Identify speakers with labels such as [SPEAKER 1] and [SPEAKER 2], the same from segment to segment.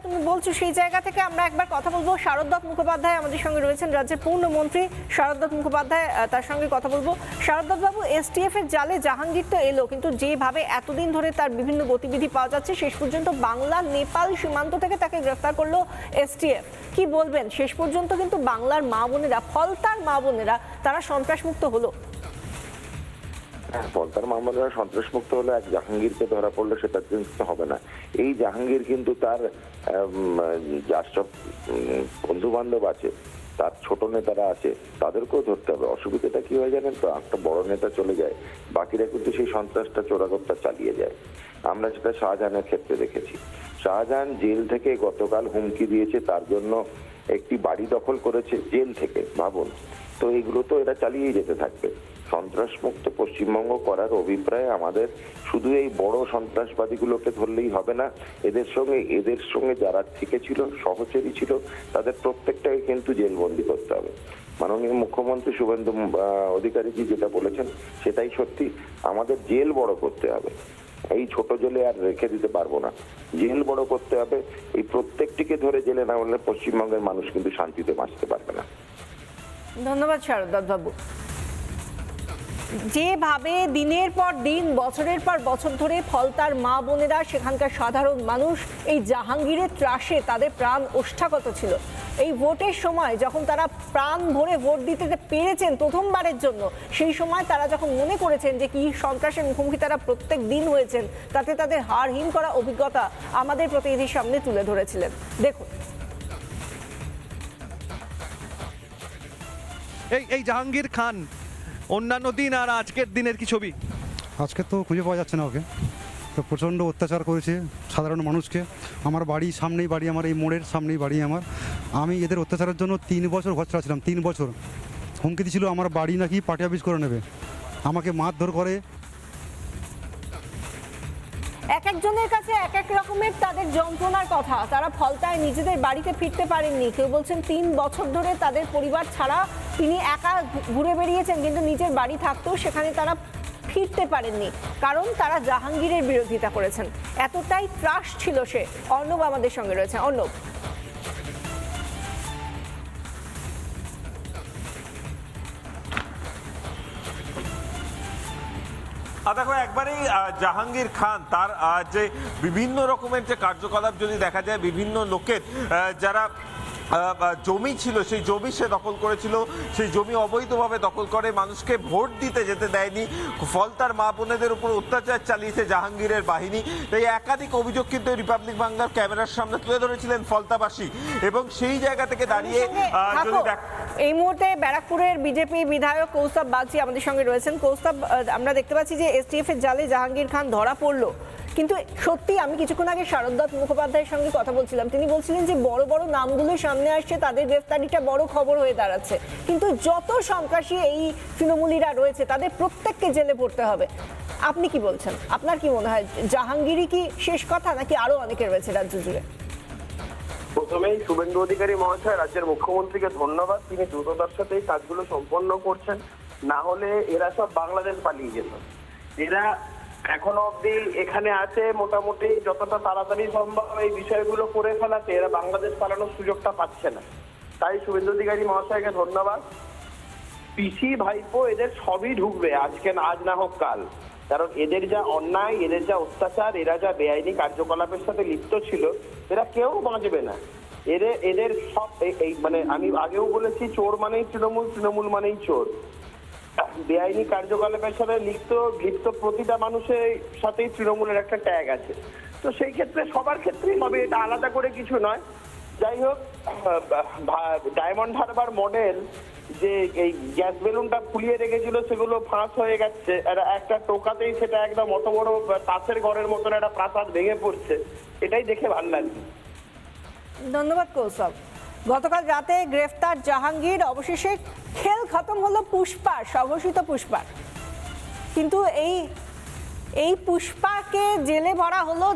[SPEAKER 1] তুমি বলছো সেই জায়গা থেকে আমরা একবার কথা বলবো। শারদ দত্ত মুখোপাধ্যায় আমাদের সঙ্গে রয়েছেন, রাজ্যের পূর্ণমন্ত্রী শারদ দত্ত মুখোপাধ্যায়, তার সঙ্গে কথা বলবো। শারদ দত্ত বাবু, এসটিএফ এর জালে জাহাঙ্গীর তো এলো, কিন্তু যেভাবে এতদিন ধরে তার বিভিন্ন গতিবিধি পাওয়া যাচ্ছে, শেষ পর্যন্ত বাংলা নেপাল সীমান্ত থেকে তাকে গ্রেফতার করলো এসটিএফ। কি বলবেন, শেষ পর্যন্ত কিন্তু বাংলার মা বোনেরা, ফলতার মা বোনেরা, তারা সন্ত্রাসমুক্ত হলো?
[SPEAKER 2] ফলতার মামলার সন্ত্রাসমুক্ত হলে এক জাহাঙ্গীরকে ধরা পড়লো সেটা কিন্তু হবে না। এই জাহাঙ্গীর কিন্তু তার যার সব বন্ধু বান্ধব আছে, তার ছোট নেতারা আছে, তাদেরকেও ধরতে হবে। অসুবিধাটা কি হয় জানেন তো, একটা বড় নেতা চলে যায়, বাকিরা কিন্তু সেই সন্ত্রাসটা চোরাগোপ্তা চালিয়ে যায়। আমরা সেটা শাহজাহানের ক্ষেত্রে দেখেছি। শাহজাহান জেল থেকে গতকাল হুমকি দিয়েছে, তার জন্য একটি বাড়ি দখল করেছে জেল থেকে, ভাবুন। তো এগুলো তো এরা চালিয়ে যেতে থাকবে। সন্ত্রাসমুক্ত পশ্চিমবঙ্গ করার অভিপ্রায় আমাদের শুধু এই বড় সন্ত্রাসবাদীগুলোকে ধরলেই হবে না, এদের সঙ্গে যারা থেকে ছিল, সহচরী ছিল, তাদের প্রত্যেকটাকে কিন্তু জেলবন্দি করতে হবে। মাননীয় মুখ্যমন্ত্রী শুভেন্দু অধিকারীজি যেটা বলেছেন সেটাই সত্যি, আমাদের জেল বড় করতে হবে। এই ছোট জেলে আর রেখে দিতে পারবো না, জেল বড় করতে হবে। এই প্রত্যেকটিকে ধরে জেলে না হলে পশ্চিমবঙ্গের মানুষ কিন্তু শান্তিতে বাঁচতে পারবে না।
[SPEAKER 1] ধন্যবাদ শারদ দত্ত বাবু। যেভাবে দিনের পর দিন, বছরের পর বছর ধরে ফলতার মা বোনেরা, সেখানকার সাধারণ মানুষ এই জাহাঙ্গীরের ত্রাসে তাদের প্রাণ ওষ্ঠাগত ছিল। এই ভোটের সময় যখন তারা প্রাণ ভরে ভোট দিতে পেরেছেন প্রথমবারের জন্য, সেই সময় তারা যখন মনে করেছেন যে কি সন্ত্রাসের মুখোমুখি তারা প্রত্যেক দিন হয়েছেন, তাতে তাদের হার হিম করা অভিজ্ঞতা আমাদের প্রতিনিধির সামনে তুলে ধরেছিলেন। দেখুন।
[SPEAKER 3] এই জাহাঙ্গীর খান অন্যান্য দিন আর আজকের দিনের কি ছবি?
[SPEAKER 4] আজকে তো খুঁজে পাওয়া যাচ্ছে না ওকে। তো প্রচণ্ড অত্যাচার করেছে সাধারণ মানুষকে। আমার বাড়ির সামনেই বাড়ি, আমার এই মোড়ের সামনেই বাড়ি আমার। আমি এদের অত্যাচারের জন্য 3 বছর ঘর ছাড়া ছিলাম। 3 বছর হুমকি দিয়েছিল আমার বাড়ি নাকি পার্টি অফিস করে নেবে, আমাকে মারধর করে।
[SPEAKER 1] এক একজনের কাছে এক এক রকমের তাদের যন্ত্রণার কথা। তারা ফলতায় নিজেদের বাড়িতে ফিরতে পারেননি। কেউ বলছেন 3 বছর ধরে তাদের পরিবার ছাড়া তিনি একা ঘুরে বেরিয়েছেন, কিন্তু নিজের বাড়ি থাকতেও সেখানে তারা ফিরতে পারেননি, কারণ তারা জাহাঙ্গীরের বিরোধিতা করেছেন। এতটাই ত্রাস ছিল সে। অর্ণব আমাদের সঙ্গে রয়েছে। অর্ণব,
[SPEAKER 5] দেখো, একবারেই জাহাঙ্গীর খান তার যে বিভিন্ন রকমের যে কার্যকলাপ যদি দেখা যায়, বিভিন্ন লোকের যারা জমি ছিল সেই জমি সে দখল করেছিল, সেই জমি অবৈধভাবে দখল করে মানুষকে ভোট দিতে যেতে দেয়নি, ফলতার মা বোনেদের উপর অত্যাচার চালিয়েছে জাহাঙ্গীরের বাহিনী। তাই একাধিক অভিযোগ কিন্তু রিপাবলিক বাংলার ক্যামেরার সামনে তুলে ধরেছিলেন ফলতাবাসী। এবং সেই জায়গা থেকে দাঁড়িয়ে যদি
[SPEAKER 1] এই মুহূর্তে ব্যারাকপুরের বিজেপি বিধায়ক কৌস্তব বাগচি আমাদের সঙ্গে রয়েছেন। কৌস্তব, আমরা দেখতে পাচ্ছি যে এসটিএফ এর জালে জাহাঙ্গীর খান ধরা পড়লো, কিন্তু সত্যি আমি কিছুক্ষণ আগে শারদ দত্ত মুখোপাধ্যায়ের সঙ্গে কথা বলছিলাম, তিনি বলছিলেন যে বড় বড় নামগুলো সামনে আসছে, তাদের গ্রেফতারিটা বড় খবর হয়ে দাঁড়াচ্ছে, কিন্তু যত সন্ত্রাসী এই তৃণমূলীরা রয়েছে তাদের প্রত্যেককে জেলে পড়তে হবে। আপনি কি বলছেন? আপনার কি মনে হয়, জাহাঙ্গীরই কি শেষ কথা, নাকি আরো অনেকে রয়েছে রাজ্য জুড়ে?
[SPEAKER 6] প্রথমেই শুভেন্দু অধিকারী মহাশয়, রাজ্যের মুখ্যমন্ত্রীকে ধন্যবাদ। তিনি দ্রুততার সাথে এই কাজগুলো সম্পন্ন করছেন, না হলে এরা সব বাংলাদেশ পালিয়ে যেত। এরা এখনো অব্দি এখানে আছে, মোটামুটি যতটা তাড়াতাড়ি সম্ভব এই বিষয়গুলো করে ফেলাতে এরা বাংলাদেশ পালানোর সুযোগটা পাচ্ছে না। তাই শুভেন্দু অধিকারী মহাশয়কে ধন্যবাদ। পিসি ভাইপো এদের সবই ঢুকবে, আজ না হোক কাল। কারণ এদের যা অন্যায়, এদের যা অত্যাচার, এরা যা বেআইনি কার্যকলাপের সাথে লিপ্ত ছিল, এরা কেউ বাঁচবে না। এদের সব এই মানে আমি আগেও বলেছি, চোর মানেই তৃণমূল, তৃণমূল মানেই চোর। বেআইনি কার্যকলাপের সাথে লিপ্ত প্রতিটা মানুষের সাথেই তৃণমূলের একটা ট্যাগ আছে। তো সেই ক্ষেত্রে সবার ক্ষেত্রেই হবে, এটা আলাদা করে কিছু নয়। যাই হোক, ডায়মন্ড হারবার মডেল যে এই গ্যাস বেলুনটা ফুলিয়ে রেখেছিল সেগুলো ফাঁস হয়ে গেছে, একটা টোকাতেই সেটা একদম অত বড় তাসের ঘরের মতন একটা প্রাসাদ ভেঙে পড়ছে। এটাই দেখে ভালো লাগছে।
[SPEAKER 1] ধন্যবাদ কৌস্তব। গতকাল রাতে গ্রেফতার জাহাঙ্গীর, অবশেষে খেল খতম হলো পুষ্পার, স্বঘোষিত পুষ্পার। কিন্তু এই পুষ্পাকে জেলে ভরা হলো,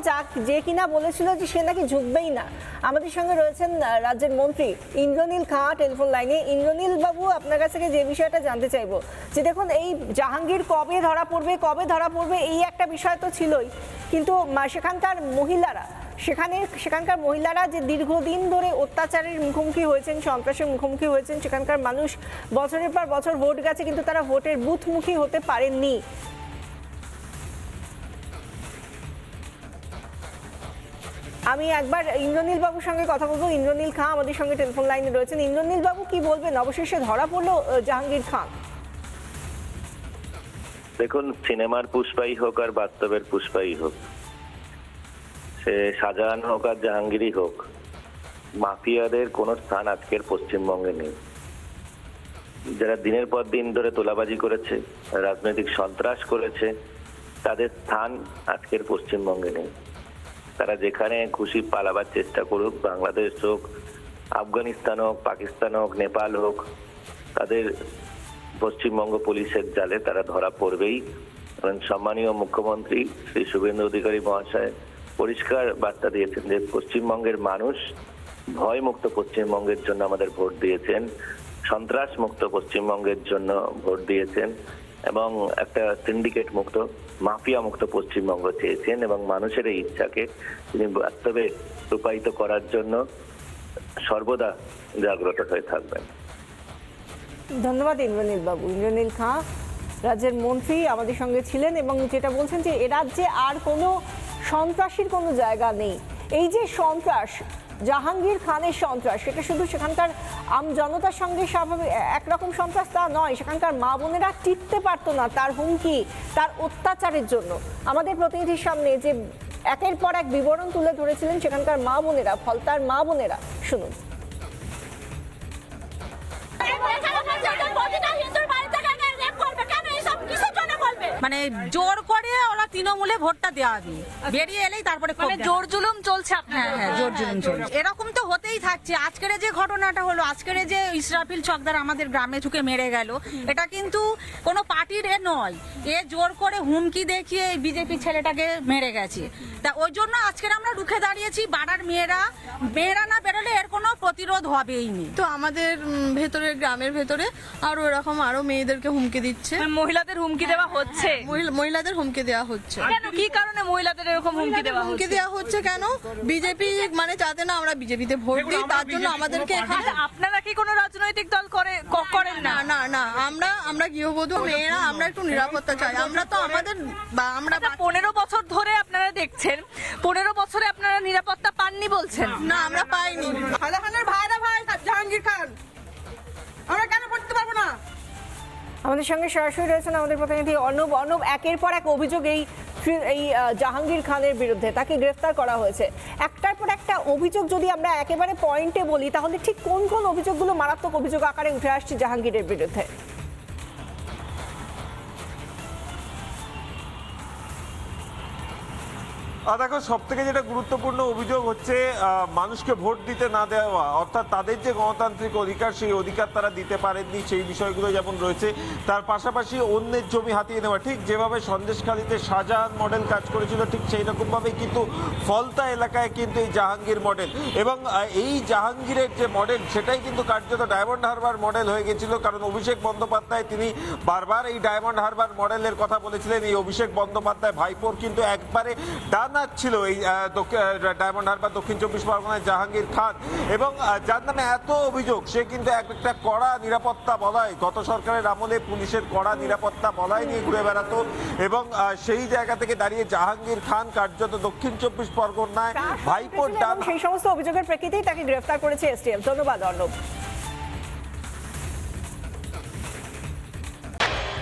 [SPEAKER 1] যে কিনা বলেছিল যে সে নাকি ঝুঁকবেই না। আমাদের সঙ্গে রয়েছেন রাজ্যের মন্ত্রী ইন্দ্রনীল খাঁ টেলিফোন লাইনে। ইন্দ্রনীল বাবু, আপনার কাছ থেকে যে বিষয়টা জানতে চাইবো, যে দেখুন এই জাহাঙ্গীর কবে ধরা পড়বে এই একটা বিষয় তো ছিলই, কিন্তু সেখানকার মহিলারা, সেখানকার মহিলারা যে দীর্ঘদিন ধরে অত্যাচারের মুখোমুখি হয়েছেন, সন্ত্রাসের মুখোমুখি হয়েছেন, সেখানকার মানুষ বছরের পর বছর ভোট গেছে কিন্তু তারা ভোটের বুথমুখী হতে পারেননি। আমি একবার ইন্দ্রনীল বাবুর সঙ্গে কথা বলবো। ইন্দ্রনীল খাঁ আমাদের সঙ্গে টেলিফোন লাইনে রয়েছেন। ইন্দ্রনীল বাবু, কি বলবেন? অবশেষে ধরা পড়লো জাহাঙ্গীর খান।
[SPEAKER 7] দেখুন, সিনেমার পুষ্পাই হোক আর বাস্তবের পুষ্পাই হোক, সে শাহজাহান হোক আর জাহাঙ্গীরই হোক, মাফিয়াদের কোনো স্থান আজকের পশ্চিমবঙ্গে নেই। যারা দিনের পর দিন ধরে তোলাবাজি করেছে, রাজনৈতিক সন্ত্রাস করেছে, তাদের স্থান আজকের পশ্চিমবঙ্গে নেই। তারা যেখানে খুশি পালাবার চেষ্টা করুক, বাংলাদেশ হোক, আফগানিস্তান হোক, পাকিস্তান হোক, নেপাল হোক, তাদের পশ্চিমবঙ্গ পুলিশের জালে তারা ধরা পড়বেই। কারণ সম্মানীয় মুখ্যমন্ত্রী শ্রী শুভেন্দু অধিকারী মহাশয় পরিষ্কার বার্তা দিয়েছেন যে পশ্চিমবঙ্গের মানুষ ভয়মুক্ত পশ্চিমবঙ্গের জন্য আমাদের ভোট দিয়েছেন, সন্ত্রাস মুক্ত পশ্চিমবঙ্গের জন্য ভোট দিয়েছেন এবং একটা সিন্ডিকেট মুক্ত, মাফিয়া মুক্ত পশ্চিমবঙ্গ চেয়েছেন এবং মানুষের এই ইচ্ছাকে তিনি বাস্তবে রূপায়িত করার জন্য সর্বদা জাগ্রত হয়ে থাকবেন।
[SPEAKER 1] ধন্যবাদ ইন্দ্রনীল বাবু। ইন্দ্রনীল খাঁ রাজ্যের মন্ত্রী আমাদের সঙ্গে ছিলেন এবং যেটা বলছেন যে এ রাজ্যে আর কোনো সন্ত্রাসীর কোনো জায়গা নেই। এই যে সন্ত্রাস, জাহাঙ্গীর খানের সন্ত্রাস, সেটা শুধু সেখানকার জনতার সঙ্গে স্বাভাবিক একরকম সন্ত্রাস তা নয়, সেখানকার মা বোনেরা টিকতে পারতো না তার হুমকি, তার অত্যাচারের জন্য। আমাদের প্রতিনিধির সামনে যে একের পর এক বিবরণ তুলে ধরেছিলেন সেখানকার মা বোনেরা, ফলতার মা বোনেরা, শুনুন।
[SPEAKER 8] মানে জোর করে ওরা তৃণমূলে ভোটটা দেওয়া দিয়ে বেরিয়ে এলেই তারপরে জোর জুলুম চলছে। হ্যাঁ হ্যাঁ, জোর জুলুম চলছে। এরকম তো হতেই থাকছে। আজকের যে ঘটনাটা হলো, আজকের যে ইসরাফিল চকদার আমাদের গ্রামে ঢুকে মেরে গেল, এটা কিন্তু কোনো পার্টির নয়, এ জোর করে হুমকি দেখিয়ে বিজেপি ছেলেটাকে মেরে গেছে। তা ওই জন্য আজকের আমরা রুখে দাঁড়িয়েছি। বাড়ার মেয়েরা না বেরোলে এর কোনো প্রতিরোধ হবেই নি।
[SPEAKER 9] তো আমাদের ভেতরে, গ্রামের ভেতরে আরো এরকম আরো মেয়েদেরকে হুমকি দিচ্ছে,
[SPEAKER 8] মহিলাদের হুমকি দেওয়া হচ্ছে।
[SPEAKER 9] মহিলাদের হুমকি দেওয়া হচ্ছে।
[SPEAKER 8] কেন, কি কারণে মহিলাদের এরকম হুমকি দেওয়া
[SPEAKER 9] হচ্ছে কেন? বিজেপি মানে চাতে না আমরা বিজেপিতে ভোট দিই, তার জন্য আমাদেরকে এখানে।
[SPEAKER 8] আপনারা কি কোনো রাজনৈতিক দল করেন না?
[SPEAKER 9] না না, আমরা গৃহবধূ মেয়েরা, আমরা একটু নিরাপত্তা চাই। আমরা তো আমাদের আমরা
[SPEAKER 8] 15 বছর ধরে আপনারা দেখছেন, 15 বছরে আপনারা নিরাপত্তা পাননি বলছেন?
[SPEAKER 9] না, আমরা পাইনি।
[SPEAKER 1] শাহজাহানের ভাইরা ভাই জাহাঙ্গীর খান, আমরা কেন পড়তে পারবো না? আমাদের সঙ্গে সরাসরি রয়েছেন আমাদের প্রতিনিধি অর্ণব। একের পর এক অভিযোগ এই জাহাঙ্গীর খানের বিরুদ্ধে, তাকে গ্রেফতার করা হয়েছে। একটার পর একটা অভিযোগ যদি আমরা একেবারে পয়েন্টে বলি, তাহলে ঠিক কোন কোন অভিযোগগুলো মারাত্মক অভিযোগ আকারে উঠে আসছে জাহাঙ্গীরের বিরুদ্ধে?
[SPEAKER 5] দেখো, সব থেকে যেটা গুরুত্বপূর্ণ অভিযোগ হচ্ছে মানুষকে ভোট দিতে না দেওয়া, অর্থাৎ তাদের যে গণতান্ত্রিক অধিকার, সেই অধিকার তারা দিতে পারেননি, সেই বিষয়গুলো যেমন রয়েছে। তার পাশাপাশি অন্যের জমি হাতিয়ে নেওয়া, ঠিক যেভাবে সন্দেশখালীতে শাহজাহান মডেল কাজ করেছিল, ঠিক সেই রকমভাবেই কিন্তু ফলতা এলাকায় কিন্তু এই জাহাঙ্গীর মডেল, এবং এই জাহাঙ্গীরের যে মডেল সেটাই কিন্তু কার্যত ডায়মন্ড হারবার মডেল হয়ে গেছিল। কারণ অভিষেক বন্দ্যোপাধ্যায় তিনি বারবার এই ডায়মন্ড হারবার মডেলের কথা বলেছিলেন। এই অভিষেক বন্দ্যোপাধ্যায় ভাইপোর কিন্তু একবারে ছিল এই ডায়মন্ড হারবার দক্ষিণ 24 পরগনায় জাহাঙ্গীর খান, এবং যার নামে এত অভিযোগ, সে কিন্তু একটা কড়া নিরাপত্তা বলয়, গত সরকারের আমলে পুলিশের কড়া নিরাপত্তা বলয় নিয়ে ঘুরে বেড়াতো, এবং সেই জায়গা থেকে দাঁড়িয়ে জাহাঙ্গীর খান কার্যত দক্ষিণ 24 পরগনায় ভাইপোর ডান,
[SPEAKER 1] সেই সমস্ত অভিযোগের প্রেক্ষিতেই তাকে গ্রেফতার করেছে এসটিএফ। ধন্যবাদ অর্ণব।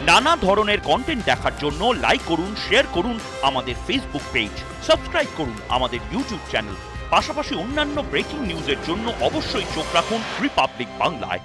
[SPEAKER 10] নানা ধরনের কন্টেন্ট দেখার জন্য লাইক করুন, শেয়ার করুন আমাদের ফেসবুক পেজ, সাবস্ক্রাইব করুন আমাদের ইউটিউব চ্যানেল। পাশাপাশি অন্যান্য ব্রেকিং নিউজের জন্য অবশ্যই চোখ রাখুন রিপাবলিক বাংলায়।